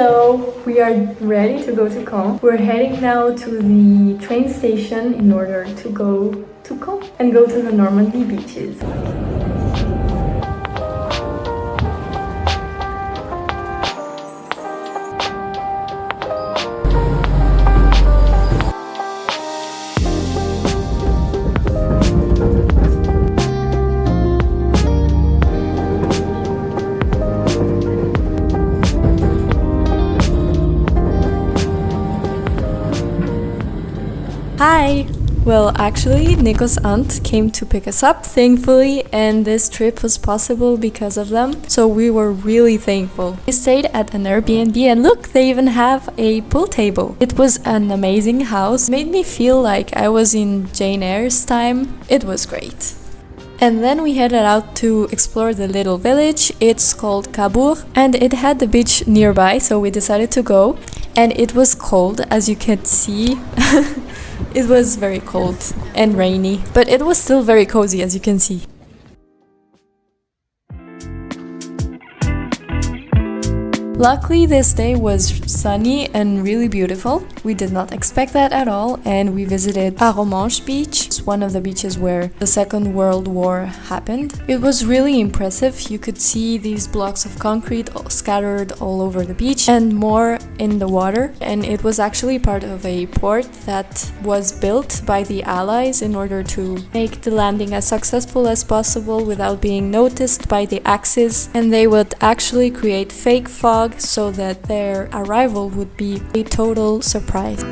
Hello, we are ready to go to Caen. We're heading now to the train station in order to go to Caen and go to the Normandy beaches. Hi! Well, actually, Nico's aunt came to pick us up, thankfully, and this trip was possible because of them, so we were really thankful. We stayed at an Airbnb and look, they even have a pool table. It was an amazing house, made me feel like I was in Jane Eyre's time. It was great. And then we headed out to explore the little village. It's called Cabourg and it had the beach nearby, so we decided to go. And it was cold, as you can see. It was very cold and rainy, but it was still very cozy, as you can see. Luckily, this day was sunny and really beautiful. We did not expect that at all, and we visited Arromanches beach. It's one of the beaches where the Second World War happened. It was really impressive. You could see these blocks of concrete scattered all over the beach and more in the water. And it was actually part of a port that was built by the Allies in order to make the landing as successful as possible without being noticed by the Axis. And they would actually create fake fog so that their arrival would be a total surprise.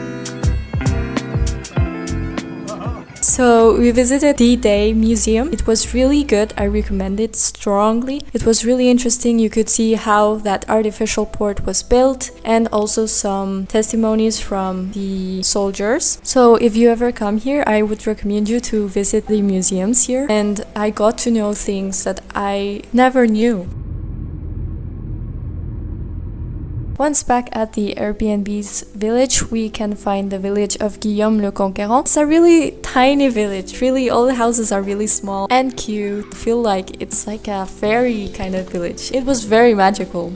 So we visited D-Day Museum. It was really good. I recommend it strongly. It was really interesting. You could see how that artificial port was built and also some testimonies from the soldiers. So if you ever come here, I would recommend you to visit the museums here. And I got to know things that I never knew. Once back at the Airbnb's village, we can find the village of Guillaume le Conquérant. It's a really tiny village, really all the houses are really small and cute. I feel like it's like a fairy kind of village. It was very magical.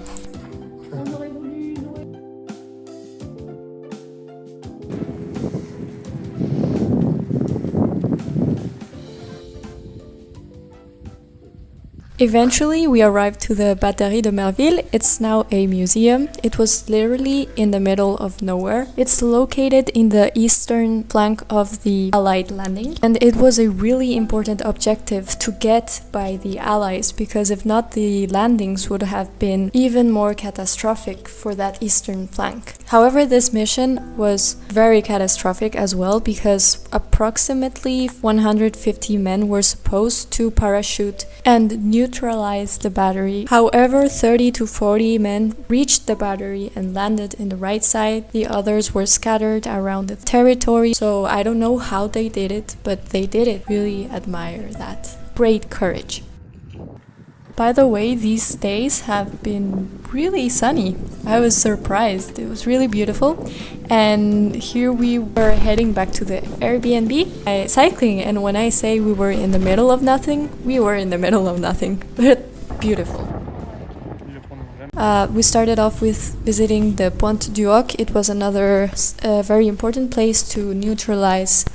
Eventually, we arrived to the Batterie de Merville. It's now a museum. It was literally in the middle of nowhere. It's located in the eastern flank of the Allied landing. And it was a really important objective to get by the Allies, because if not, the landings would have been even more catastrophic for that eastern flank. However, this mission was very catastrophic as well, because approximately 150 men were supposed to parachute and neutralize the battery. However, 30 to 40 men reached the battery and landed in the right side. The others were scattered around the territory. So I don't know how they did it, but they did it. Really admire that. Great courage. By the way, these days have been really sunny. I was surprised. It was really beautiful. And here we were heading back to the Airbnb, cycling. And when I say we were in the middle of nothing, we were in the middle of nothing. But beautiful. We started off with visiting the Pointe du Hoc. It was another very important place to neutralize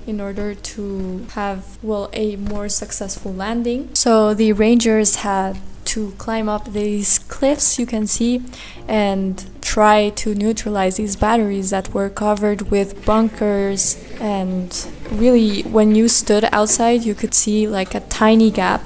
in order to have, well, a more successful landing. So the rangers had to climb up these cliffs, you can see, and try to neutralize these batteries that were covered with bunkers. And really, when you stood outside, you could see like a tiny gap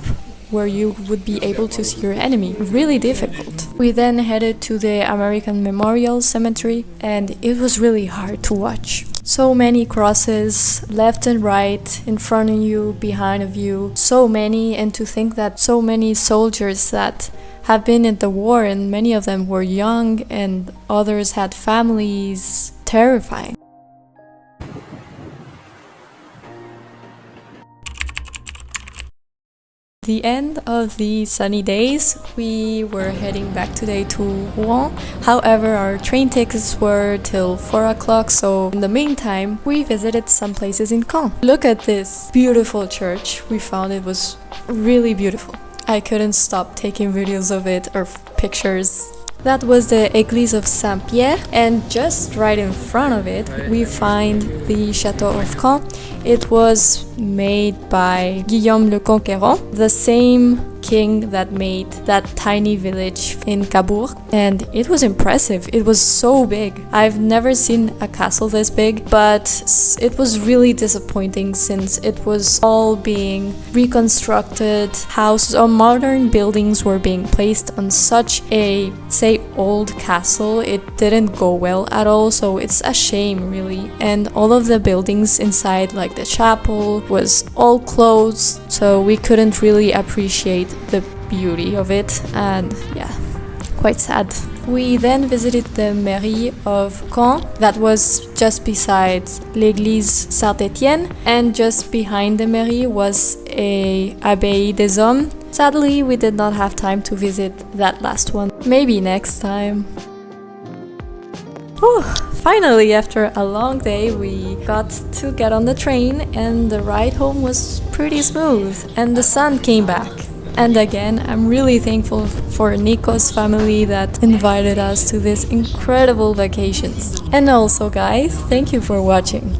where you would be able to see your enemy. Really difficult. We then headed to the American Memorial Cemetery, and it was really hard to watch. So many crosses, left and right, in front of you, behind of you, so many, and to think that so many soldiers that have been in the war, and many of them were young and others had families, terrifying. The end of the sunny days, we were heading back today to Rouen. However, our train tickets were till 4 o'clock, so in the meantime, we visited some places in Caen. Look at this beautiful church. We found it was really beautiful. I couldn't stop taking videos of it or pictures. That was the Église of Saint-Pierre, and just right in front of it we find the Château of Caen. It was made by Guillaume le Conquérant, the same king that made that tiny village in Cabourg, and it was impressive. It was so big. I've never seen a castle this big, but it was really disappointing since it was all being reconstructed. Houses or modern buildings were being placed on such a, say, old castle. It didn't go well at all, so it's a shame really. And all of the buildings inside, like the chapel, was all closed, so we couldn't really appreciate the beauty of it, and yeah, quite sad. We then visited the mairie of Caen, that was just beside l'église Saint-Étienne, and just behind the mairie was a Abbaye des Hommes. Sadly, we did not have time to visit that last one. Maybe next time. Whew. Finally, after a long day, we got to get on the train, and the ride home was pretty smooth, and the sun came back. And again, I'm really thankful for Nico's family that invited us to these incredible vacations. And also, guys, thank you for watching.